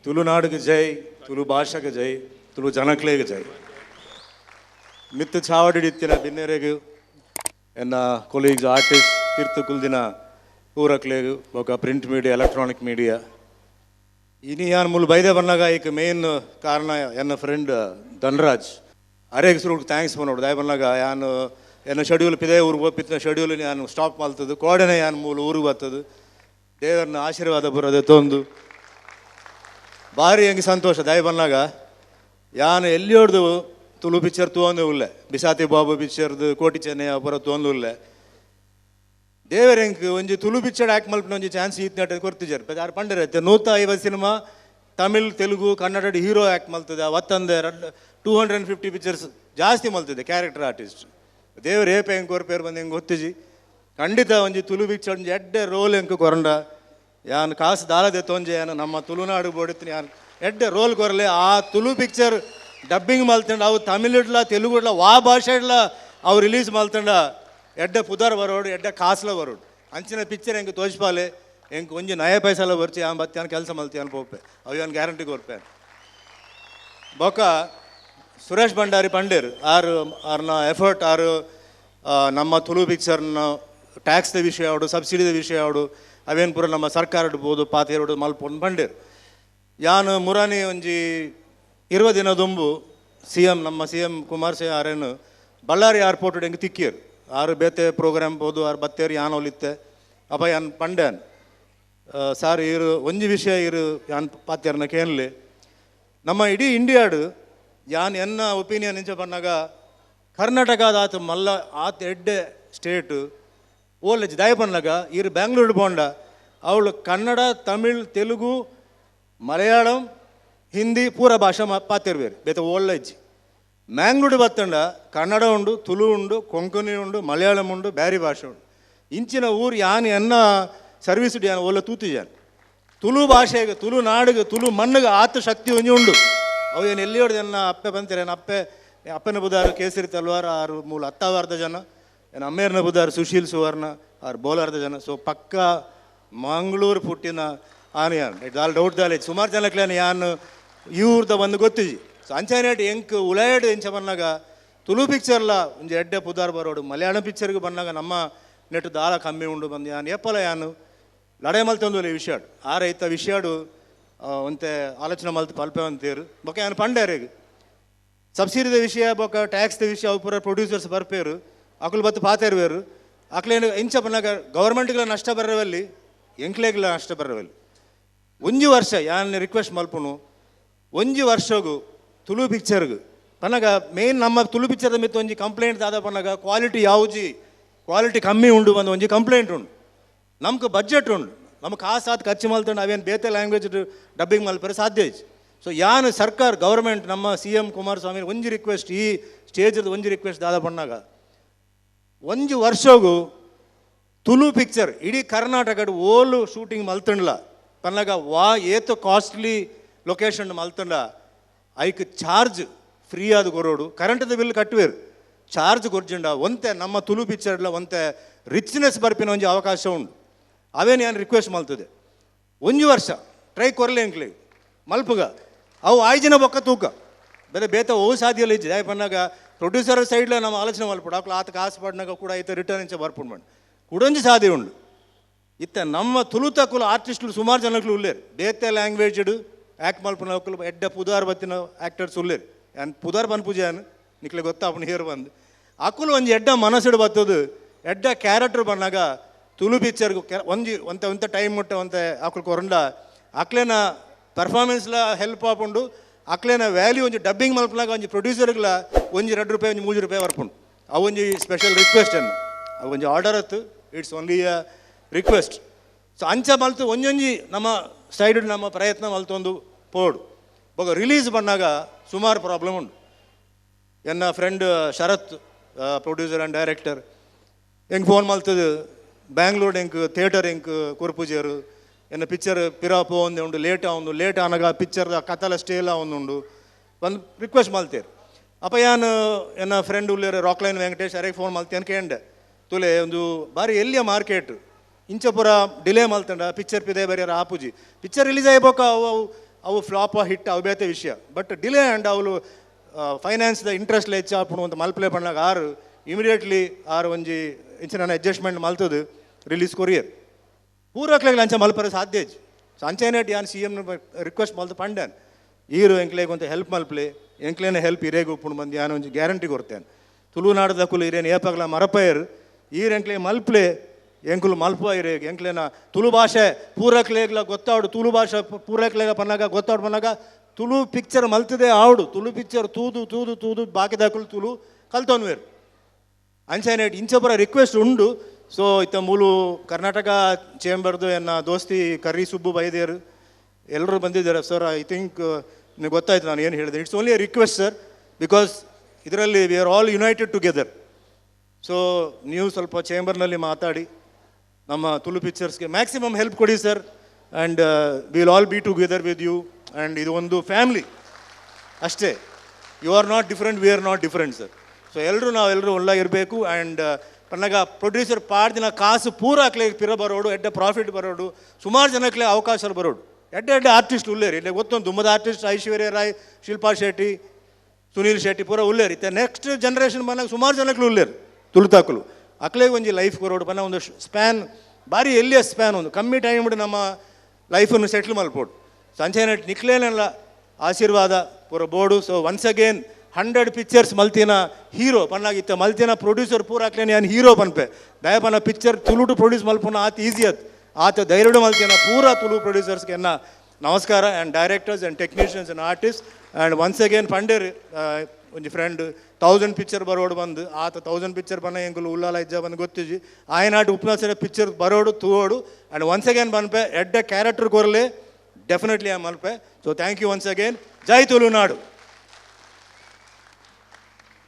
ತುಳುನಾಡಿಗೆ ಜೈ, ತುಳು ಭಾಷೆಗೆ ಜೈ, ತುಳು ಜನಕ್ಲೆಗೆ ಜೈ. ಮಿತ್ತು ಚಾವಡಿಡಿತ್ತಿನ ಬಿನ್ನೆರೆಗು ಎನ್ನ colleagues artist ತೀರ್ಥ ಕುಲ್ದಿನ ಪೂರಕ್ಲೆಗು ಬೊಕ ಪ್ರಿಂಟ್ ಮೀಡಿಯಾ ಎಲೆಕ್ಟ್ರಾನಿಕ್ ಮೀಡಿಯಾ ಇನಿ ಯಾನ್ ಮುಲ್ ಬೈದೆ ಬನ್ನಾಗ ಈಗ ಮೇನ್ ಕಾರಣ ಎನ್ನ ಫ್ರೆಂಡ್ ಧನ್ರಾಜ್ ಅರೆಗೆ ಸುರು ಥ್ಯಾಂಕ್ಸ್ ಮಾಡೋಡು ದಯ ಬನ್ನಾಗ ಯಾನು ಎನ್ನ ಶೆಡ್ಯೂಲ್ ಪಿದೇ ಊರಿಗೆ ಹೋಗ್ಪಿತ್ತಿನ ಶೆಡ್ಯೂಲ್ ನಾನು ಸ್ಟಾಪ್ ಮಾಡ್ತದ್ದು ಕೋಡನೆ ಯಾನ್ ಮೂಲ ಊರಿಗೆ ಬರ್ತದ್ದು ದೇವರನ್ನ ಆಶೀರ್ವಾದ ಬರೋದೆ ತೊಂದು ಭಾರಿ ಹೆಂಗೆ ಸಂತೋಷ ದಯ ಬನ್ನಾಗ ಯಾನು ಎಲ್ಲಿ ಹೊಡೆದು ತುಳು ಪಿಕ್ಚರ್ ತೊಂದು ಉಲ್ಲೆ ಬಿಸಾತಿ ಬಾಬು ಪಿಕ್ಚರ್ದು ಕೋಟಿ ಚೆನ್ನೈ ಪುರ ತೊಂದು ಉಲ್ಲೆ ದೇವರ ಹೆಂಗೆ ಒಂಜಿ ತುಳು ಪಿಕ್ಚರ್ ಆ್ಯಕ್ಟ್ ಮಲ್ಪಿನ ಒಂಜಿ ಚಾನ್ಸ್ ಈತ್ನಟ ಕೊರ್ತಿದ್ದಾರೆ ಯಾರು ಪಂಡರತ್ತೆ 150 cinema Tamil Telugu Kannada hero act ಮಲ್ತದೆ ಅವತ್ತಂದೆ 250 ಪಿಕ್ಚರ್ಸ್ ಜಾಸ್ತಿ ಮಲ್ತಿದೆ ಕ್ಯಾರೆಕ್ಟರ್ ಆರ್ಟಿಸ್ಟ್ ದೇವ್ರು ಏಪೆ ಹೆಂಗೆ ಕೊರ್ಪೇರು ಬಂದು ಹೆಂಗೆ ಗೊತ್ತಿಜಿ ಖಂಡಿತ ಒಂಜಿ ತುಳು ಪಿಕ್ಚರ್ ಒಂಜಿ ಎಡ್ಡೆ ರೋಲ್ ಹೆಂಗೆ ಕೊರಂಡ ಯಾನು ಕಾಸು ದಾಳದೆ ತೊಂಜೆ ಯಾನು ನಮ್ಮ ತುಳುನಾಡು ಬೋಡಿತೀನಿ ಯಾನು ಎಡ್ಡೆ ರೋಲ್ ಕೊರಲೆ ಆ ತುಳು ಪಿಕ್ಚರ್ ಡಬ್ಬಿಂಗ್ ಮಲ್ತಂಡ ಅವು ತಮಿಳಿಡ್ಲ ತೆಲುಗುಡ್ಲ ವಾ ಭಾಷೆಡ್ಲ ಅವು ರಿಲೀಸ್ ಮಲ್ತಂಡ ಎಡ್ಡೆ ಪುದಾರ್ ಬರೋಡು ಎಡ್ಡೆ ಕಾಸ್ಲ ಬರೋಡು ಅಂಚಿನ ಪಿಕ್ಚರ್ ಹೆಂಗೆ ತೋಜ್ಪಾಲೆ ಹೆಂಗೆ ಒಂಜಿ ನಯ ಪೈಸಲ ಬರ್ಚಿ ಆ ಬತ್ತಾನು ಕೆಲಸ ಮಲ್ತಿ ಅನ್ ಪೋಪೆ ಅವು ಏನು ಗ್ಯಾರಂಟಿ ಕೊರ್ಪೆ ಬೊಕ ಸುರೇಶ್ ಭಂಡಾರಿ ಪಂಡೇರ್ ಆರ್ನ ಎಫರ್ಟ್ ಆರು ನಮ್ಮ ತುಳು ಪಿಕ್ಚರ್ನ ಟ್ಯಾಕ್ಸ್ದ ವಿಷಯ ಅವಡು ಸಬ್ಸಿಡಿದ ವಿಷಯ ಅವಡು ಅವೇನು ಪೂರ ನಮ್ಮ ಸರ್ಕಾರ ಇಡ್ಬೋದು ಪಾತಿರೋಡು ಮಲ್ಪೊಂದು ಪಂಡೇರ್ ಯಾನು ಮುರಾನಿ ಒಂಜಿ 20 ದಿನದೊಂಬು ನಮ್ಮ ಸಿ ಎಂ ಕುಮಾರಸ್ವಾಮಿ ಆರೇನು ಬಳ್ಳಾರಿ ಏರ್ಪೋರ್ಟ್ ಹೆಂಗೆ ತಿಕ್ಕಿಯರು ಆರು ಬೇತೆ ಪ್ರೋಗ್ರಾಮ್ ಬೋದು ಆರು ಬತ್ತೇರು ಯಾನ್ ಒಲಿತ್ತೆ ಅಪ್ಪ ಯಾನ್ ಪಂಡ್ಯಾನ್ ಸಾರ್ ಇರು ಒಂಜಿ ವಿಷಯ ಇರು ಯಾನ್ ಪಾತ್ಯಾರನ ಕೇಳಲಿ ನಮ್ಮ ಇಡೀ ಇಂಡಿಯಾಡು ಯಾನ್ ಎನ್ನ ಒಪಿನಿಯನ್ ಇಂಚ ಬಂದಾಗ ಕರ್ನಾಟಕದ ಆತ ಮಲ್ಲ ಆತ ಎಡ್ಡೆ ಸ್ಟೇಟು ಓಲ್ಲೆಜ್ ದಯ ಬಂದಾಗ ಇರು ಬ್ಯಾಂಗ್ಳೂರು ಬೋಂಡ ಅವಳು ಕನ್ನಡ ತಮಿಳ್ ತೆಲುಗು ಮಲಯಾಳಂ ಹಿಂದಿ ಪೂರ ಭಾಷೆ ಪಾತಿರ್ವೇರು ಬೇತ ಓಲ್ಲೆಜ್ ಮ್ಯಾಂಗ್ಳೂರು ಬತ್ತಂಡ ಕನ್ನಡ ಉಂಡು ತುಳು ಉಂಡು ಕೊಂಕಣಿ ಉಂಡು ಮಲಯಾಳಂ ಉಂಡು ಬ್ಯಾರಿ ಭಾಷೆ ಉಂಡು ಇಂಚಿನ ಊರು ಯಾನು ಎನ್ನ ಸರ್ವೀಸ್ ಯಾನು ಒಳ್ಳೆ ತೂತಿಜಾನ್ ತುಳು ಭಾಷೆಗೆ ತುಳು ನಾಡಿಗೆ ತುಳು ಮಣ್ಣಿಗೆ ಆತ ಶಕ್ತಿ ಒಂಜಿ ಉಂಡು ಅವು ಏನು ಎಲ್ಲಿ ಹೊಡೆದು ಎನ್ನ ಅಪ್ಪೆ ಬಂತೀರ ಏನು ಅಪ್ಪನ ಬುಧಾರು ಕೇಸರಿ ತಲ್ವಾರ ಆರು ಮೂಲ 10 ಜನ ಏನು ಅಮ್ಮೇರ್ನ ಬುಧಾರು ಸುಶೀಲ್ ಸುವರ್ಣ ಆರು ಬೋಲಾರ್ದ ಜನ ಸೊ ಪಕ್ಕ ಮಂಗಳೂರು ಪುಟ್ಟಿನ ಆನೆಯಾನ್ ಇಟ್ ಆಲ್ ಡೌಟ್ ದಾಲೇಜ್ ಸುಮಾರು ಜನಕ್ಲೇನು ಯಾನು ಇವ್ರದ ಬಂದು ಗೊತ್ತಿಜಿ ಸೊ ಅಂಚಾನೇಟ್ ಎಂಕ್ ಉಳಾಡ್ ಎಂಚ ಬನ್ನಾಗ ತುಳು ಪಿಕ್ಚರ್ಲ ಒಂಜಿ ಎಡ್ಡೆ ಪುದಾರ್ ಬರೋಡು ಮಲಯಾಳಂ ಪಿಕ್ಚರ್ಗೆ ಬನ್ನಾಗ ನಮ್ಮ ನೆಟ್ಟು ದಾಳ ಕಮ್ಮಿ ಉಂಡು ಬಂದು ಯಾನು ಎಪ್ಪಲ ಯಾನು ಲಡೆ ಮಲ್ತಂದು ಈ ವಿಷಯ ಆರೈತ ವಿಷಯಡು ಒಂತೆ ಆಲೋಚನೆ ಮಲ್ತು ಪಲ್ಪೆ ಅಂತೀರು ಬೊಕ್ಕ ಯಾನು ಪಂಡೇರಿಗೆ ಸಬ್ಸಿಡಿದ ವಿಷಯ ಬೊಕ್ಕ ಟ್ಯಾಕ್ಸ್ದ ವಿಷಯ ಅವು ಪೂರ ಪ್ರೊಡ್ಯೂಸರ್ಸ್ ಬರ್ಪೇರು ಅಕುಲು ಬತ್ತು ಪಾತೇರುವೇರು ಅಕ್ಲೇನು ಇಂಚ ಬನ್ನಾಗ ಗೌರ್ಮೆಂಟ್ಗಳ ನಷ್ಟ ಬರವಲ್ಲಿ ಎಂಕ್ಲೇಗಳ ನಷ್ಟ ಬರವಲ್ಲಿ ಒಂಜಿ ವರ್ಷ ಯಾನು ರಿಕ್ವೆಸ್ಟ್ ಮಲ್ಪುನು ಒಂಜಿ ವರ್ಷಗೂ ತುಳು ಪಿಕ್ಚರ್ಗೆ ಪನ್ನಾಗ ಮೇನ್ ನಮ್ಮ ತುಳು ಪಿಕ್ಚರ್ದ ಮಿತ್ತು ಒಂಜಿ ಕಂಪ್ಲೇಂಟ್ ದಾದ ಪನ್ನಾಗ ಕ್ವಾಲಿಟಿ ಕ್ವಾಲಿಟಿ ಕಮ್ಮಿ ಉಂಡು ಬಂದು ಒಂಜಿ ಕಂಪ್ಲೇಂಟ್ ಉಂಡು ನಮ್ಗೆ ಬಡ್ಜೆಟ್ ಉಂಡು ನಮ್ಗೆ ಕಾಸು ಆತು ಖರ್ಚು ಮಲ್ತಂಡು ಅವೇನು ಬೇತೆ ಲ್ಯಾಂಗ್ವೇಜ್ ಡಬ್ಬಿಂಗ್ ಮಲ್ಪರೆ ಸಾಧ್ಯ ಐತಿ ಸೊ ಯಾನು ಸರ್ಕಾರ ಗೌರ್ಮೆಂಟ್ ನಮ್ಮ ಸಿ ಎಂ ಕುಮಾರಸ್ವಾಮಿ ಒಂಜಿ ರಿಕ್ವೆಸ್ಟ್ ಈ ಸ್ಟೇಜ್ದು ಒಂಜಿ ರಿಕ್ವೆಸ್ಟ್ ದಾದ ಪನ್ನಾಗ ಒಂಜಿ ವರ್ಷಗೂ ತುಳು ಪಿಕ್ಚರ್ ಇಡೀ ಕರ್ನಾಟಕದ ಓಲು ಶೂಟಿಂಗ್ ಮಲ್ತಂಡ್ಲ ಪನ್ನಾಗ ಏತು ಕಾಸ್ಟ್ಲಿ ಲೊಕೇಶನ್ ಮಲ್ತಂಡ ಐಕ್ ಚಾರ್ಜ್ ಫ್ರೀ ಆದ ಕೊರೋಡು ಕರೆಂಟ್ದ ಬಿಲ್ ಕಟ್ಟುವೇರು ಚಾರ್ಜ್ ಕೊರ್ಜಂಡ ಒಂತೆ ನಮ್ಮ ತುಳು ಪಿಕ್ಚರ್ಲ ಒಂತೆ ರಿಚ್ನೆಸ್ ಬರ್ಪಿನ ಒಂಜಿ ಅವಕಾಶ ಉಂಡು ಅವೇನು ಏನು ರಿಕ್ವೆಸ್ಟ್ ಮಲ್ತದೆ ಒಂಜಿ ವರ್ಷ ಟ್ರೈ ಕೊರಲೆ ಎಂಕ್ಲಿ ಮಲ್ಪುಗ ಅವು ಆಯ್ಜಿನ ಬೊಕ್ಕ ತೂಕ ಬೇತ ಓ ಸಾಧ್ಯಲ್ಲ ಇಜ್ಜಿ ದಯ ಪನ್ನಾಗ ಪ್ರೊಡ್ಯೂಸರ್ ಸೈಡ್ಲ ನಮ್ಮ ಆಲೋಚನೆ ಮಲ್ಪಡು ಅಕ್ಲ ಆತ ಕಾಸು ಪಡ್ನಾಗ ಕೂಡ ಐತೆ ರಿಟರ್ನ್ ಇಂಚ ಬರ್ಪುಂಡು ಮಾಡಿ ಕುಡೊಂಜಿ ಸಾಧ್ಯ ಉಂಡು ಇತ್ತ ನಮ್ಮ ತುಳು ತಕ್ಕಲು ಆರ್ಟಿಸ್ಟ್ಲು ಸುಮಾರು ಜನಗಳು ಉಳ್ಳೇರು ಬೇತೆ ಲ್ಯಾಂಗ್ವೇಜ್ಡು ಆ್ಯಕ್ಟ್ ಮಲ್ಪನ ಅಕ್ಕಲು ಎಡ್ಡೆ ಪುದಾರ್ ಬತ್ತಿನ ಆ್ಯಕ್ಟರ್ಸ್ ಉಳ್ಳೇರು ಯಾನ್ ಪುದಾರ್ ಬಂದು ಪೂಜೆ ಯಾನು ನಿಕ್ಲೆ ಗೊತ್ತಾಪನ ಹೇರು ಬಂದು ಅಕ್ಕಲು ಒಂಜಿ ಎಡ್ಡ ಮನಸ್ಸಿಡು ಬತ್ತದು ಎಡ್ಡ ಕ್ಯಾರೆಕ್ಟರ್ ಬಂದಾಗ ತುಳು ಪಿಕ್ಚರ್ಗು ಒಂತ ಟೈಮ್ ಮುಟ್ಟ ಒಂತೆ ಅಕ್ಕಲು ಕೊರಂಡ ಅಕ್ಲೇನ ಪರ್ಫಾರ್ಮೆನ್ಸ್ಲ ಹೆಲ್ಪ್ ಆಪುಂಡು ಅಕ್ಲೇನ ವ್ಯಾಲ್ಯೂ ಒಂಜಿ ಡಬ್ಬಿಂಗ್ ಮಲ್ಪನಾಗ ಒಂಜಿ ಪ್ರೊಡ್ಯೂಸರ್ಗಳ ಒಂಜಿ 2 ರೂಪಾಯಿ ಒಂಜಿ 3 ರೂಪಾಯಿ ಬರ್ಪುಂಡು ಅವು ಒಂಜಿ ಸ್ಪೆಷಲ್ ರಿಕ್ವೆಸ್ಟ್ ಅನ್ನು ಅವು ಒಂಜಿ ಆರ್ಡರ್ ಅತ್ತು it's only a request so ಅಂಚ ಮಲ್ತು ಒಂಜೊಂಜಿ ನಮ್ಮ ಸೈಡ್ ನಮ್ಮ ಪ್ರಯತ್ನ ಮಲ್ತೊಂದು ಪೋಡು ಬೊಗ ರಿಲೀಸ್ ಬಂದಾಗ ಸುಮಾರು ಪ್ರಾಬ್ಲಮ್ ಉಂಡು ಎನ್ನ friend Sharath producer and director ಹೆಂಗೆ ಫೋನ್ ಮಲ್ತದು ಬ್ಯಾಂಗ್ಳೂರ್ ಹೆಂಗೆ ಥಿಯೇಟರ್ ಹೆಂಗೆ ಕೊರ್ಪುಜರು ಎನ್ನ ಪಿಕ್ಚರ್ ಪಿರಾಪು ಒಂದೇ ಉಂಡು ಲೇಟ್ ಆನಾಗ ಪಿಕ್ಚರ್ದ ಕಥಲ ಸ್ಟೇಲ ಒಂದುಂಡು ಒಂದು ರಿಕ್ವೆಸ್ಟ್ ಮಲ್ತೇರು ಅಪ್ಪ ಯಾನು ಎನ್ನ ಫ್ರೆಂಡ್ ಉಳ್ಳೇರು ರಾಕ್ಲೈನ್ ವೆಂಕಟೇಶ್ ಅರೆಗೆ ಫೋನ್ ಮಲ್ತೇನೆ ಕೇಂಡೆ ತುಲೆ ಒಂದು ಬಾರಿ ಎಲ್ಲಿಯ ಮಾರ್ಕೆಟ್ ಇಂಚ ಪೂರ ಡಿಲೇ ಮಲ್ತಂಡ ಪಿಕ್ಚರ್ ಪಿದೆ ಬರೆಯಾರ ಆಪುಜಿ ಪಿಕ್ಚರ್ ರಿಲೀಸ್ ಆಯ್ಬೋಕ ಅವು ಅವು ಫ್ಲಾಪ್ ಹಿಟ್ ಅವು ಬೇತೆ ವಿಷಯ. ಬಟ್ ಡಿಲೇ ಆ್ಯಂಡ್ ಅವಳು ಫೈನಾನ್ಸ್ದ ಇಂಟ್ರೆಸ್ಟ್ ಹೆಚ್ಚು ಹಾಪುಣು ಅಂತ ಮಲ್ಪ್ಲೇ ಪಣ್ಣಾಗ ಆರು ಇಮಿಡಿಯೇಟ್ಲಿ ಆರು ಒಂಜಿ ಇಂಚಿನ ಅಡ್ಜಸ್ಟ್ಮೆಂಟ್ ಮಲ್ತದು ರಿಲೀಸ್ ಕೊರಿಯರ್ ಪೂರಕ್ಲೆಗ್ ಅಂಚ ಮಲ್ಪರೆ ಸಾಧ್ಯ ಇಜ್ಜಿ. ಸೊ ಅಂಚೆನೇಟ್ ಯಾನ್ ಸಿ ಎಮ್ ರಿಕ್ವೆಸ್ಟ್ ಮಲ್ತು ಪಂಡ್ಯಾನ್ ಈರು ಎಂಕ್ಲೆಗ್ ಒಂದು ಹೆಲ್ಪ್ ಮಲ್ಪ್ಲೆ ಎಂಕ್ಲೇನ ಹೆಲ್ಪ್ ಇರೇಗ ಉಪ್ಪುಣು ಬಂದು ಯಾನು ಒಂಜಿ ಗ್ಯಾರಂಟಿ ಕೊಡ್ತೇನೆ. ತುಳುನಾಡದ ಕುಲು ಇರೇನು ಏಪಗ್ಲ ಮರಪಯರ್ ಈರು ಎಂಕ್ಲೆ ಮಲ್ಪ್ಲೆ ಎಂಕುಲು ಮಲ್ಪ ಇರೇಗ ಎಂಕ್ಲೇನ ತುಳು ಭಾಷೆ ಪೂರಕ್ಲೇಗ್ಲ ಗೊತ್ತಾವಡು ತುಳು ಭಾಷೆ ಪೂರಕ್ಲೇಗ ಪನ್ನಾಗ ಗೊತ್ತಾವಡು ಪನ್ನಾಗ ತುಳು ಪಿಕ್ಚರ್ ಮಲ್ತದೆ ಆವಡು ತುಳು ಪಿಕ್ಚರ್ ತೂದು ತೂದು ತೂದು ಬಾಕಿದಾಕುಲು ತುಳು ಕಲ್ತೋನ್ವೇರು ಅಂಚೆನೇಟ್ ಇಂಚಪುರ ರಿಕ್ವೆಸ್ಟ್ ಉಂಡು. ಸೊ ಇತ್ತ ಮೂಲು ಕರ್ನಾಟಕ ಚೇಂಬರ್ದು ಎನ್ನ ದೋಸ್ತಿ ಕರ್ರಿ ಸುಬ್ಬು ಬೈದೇರು ಎಲ್ಲರೂ ಬಂದಿದ್ದಾರೆ ಸರ್. ಐ ಥಿಂಕ್ ನಿಮಗೆ ಗೊತ್ತಾಯ್ತು ನಾನು ಏನು ಹೇಳಿದೆ. It's only a request sir, because ಇದರಲ್ಲಿ we are all united together. So ನೀವು ಸ್ವಲ್ಪ ಚೇಂಬರ್ನಲ್ಲಿ ಮಾತಾಡಿ ನಮ್ಮ ತುಳು ಪಿಕ್ಚರ್ಸ್ಗೆ ಮ್ಯಾಕ್ಸಿಮಮ್ ಹೆಲ್ಪ್ ಕೊಡಿ sir. And will all be together with you. And ಇದು ಒಂದು ಫ್ಯಾಮ್ಲಿ ಅಷ್ಟೇ. You are not different, we are not different sir. So ಎಲ್ಲರೂ ನಾವೆಲ್ಲರೂ ಒಳ್ಳಾಗಿರಬೇಕು. ಆ್ಯಂಡ್ ಪನ್ನಗ ಪ್ರೊಡ್ಯೂಸರ್ ಪಾಡ್ದಿನ ಕಾಸು ಪೂರ ಹಾಕ್ಲೆ ಪಿರ ಬರೋಡು ಎಡ್ಡೆ ಪ್ರಾಫಿಟ್ ಬರೋಡು ಸುಮಾರು ಜನಕ್ಕೆ ಅವಕಾಶಗಳು ಬರೋಡು ಎಡ್ಡೆ ಆರ್ಟಿಸ್ಟ್ ಉಳ್ಳೇರಿ. ಇಲ್ಲಿ ಗೊತ್ತೊಂದು ದುಮ್ಮದ ಆರ್ಟಿಸ್ಟ್ ಐಶ್ವರ್ಯ ರಾಯ್, ಶಿಲ್ಪಾ ಶೆಟ್ಟಿ, ಸುನೀಲ್ ಶೆಟ್ಟಿ ಪೂರ ಉಳ್ಳೇರಿ. ಇತ್ತೆ ನೆಕ್ಸ್ಟ್ ಜನ್ರೇಷನ್ ಬಂದಾಗ ಸುಮಾರು ಜನಕ್ಕೆ ಉಳ್ಳೇರು ತುಳುತಾಕಲು ಅಕ್ಲೆಗೆ ಒಂಜಿ ಲೈಫ್ ಕೊರೋಡು ಪನ್ನ ಒಂದು ಸ್ಪ್ಯಾನ್ ಭಾರಿ ಎಲ್ಲಿಯ ಸ್ಪ್ಯಾನ್ ಒಂದು ಕಮ್ಮಿ ಟೈಮ್ ಬಿಡು ನಮ್ಮ ಲೈಫನ್ನು ಸೆಟ್ಲ್ ಮಲ್ಪೋಡು. ಸಂಚಯನಟ್ ನಿಕ್ಲೇನೆಲ್ಲ ಆಶೀರ್ವಾದ ಪೂರ board. So once again 100 pictures ಮಲ್ತಿನ ಹೀರೋ ಪನ್ನಾಗಿತ್ತ ಮಲ್ತಿನ ಪ್ರೊಡ್ಯೂಸರ್ ಪೂರ ಹಾಕ್ಲೇನೆ ನಾನು ಹೀರೋ ಪನ್ಪೆ ದಯಪನ ಪಿಕ್ಚರ್ ತುಳುಟು ಪ್ರೊಡ್ಯೂಸ್ ಮಲ್ಪನ ಆತ ಈಸಿ ಆತ್ ಆತ ಧೈರ್ಯ ಮಲ್ತಿನ ಪೂರ ತುಳು ಪ್ರೊಡ್ಯೂಸರ್ಸ್ಗೆ ಎನ್ನ ನಮಸ್ಕಾರ. And directors and technicians and artist. And once again ಪಂಡೇರು ಒಂಜಿ ಫ್ರೆಂಡ್ 1000 ಪಿಕ್ಚರ್ ಬರೋಡು ಬಂದು ಆತ 1000 ಪಿಕ್ಚರ್ ಬನ್ನ ಎಂಕುಲು ಉಲ್ಲಾಲ ಇಜ್ಜ ಬಂದು ಗೊತ್ತಿಜ್ಜಿ ಆಯ್ನಾಡು ಉಪನ್ಯಾಸ ಪಿಕ್ಚರ್ ಬರೋಡು ತೂವೋಡು. ಆ್ಯಂಡ್ ಒನ್ಸ್ ಅಗೇನ್ ಪನ್ಪೆ ಎಡ್ಡೆ ಕ್ಯಾರೆಕ್ಟರ್ ಕೊರಲೆ ಡೆಫಿನೆಟ್ಲಿ ಆ ಮಲ್ಪೆ. So thank you once again. ಜೈ ತುಳುನಾಡು.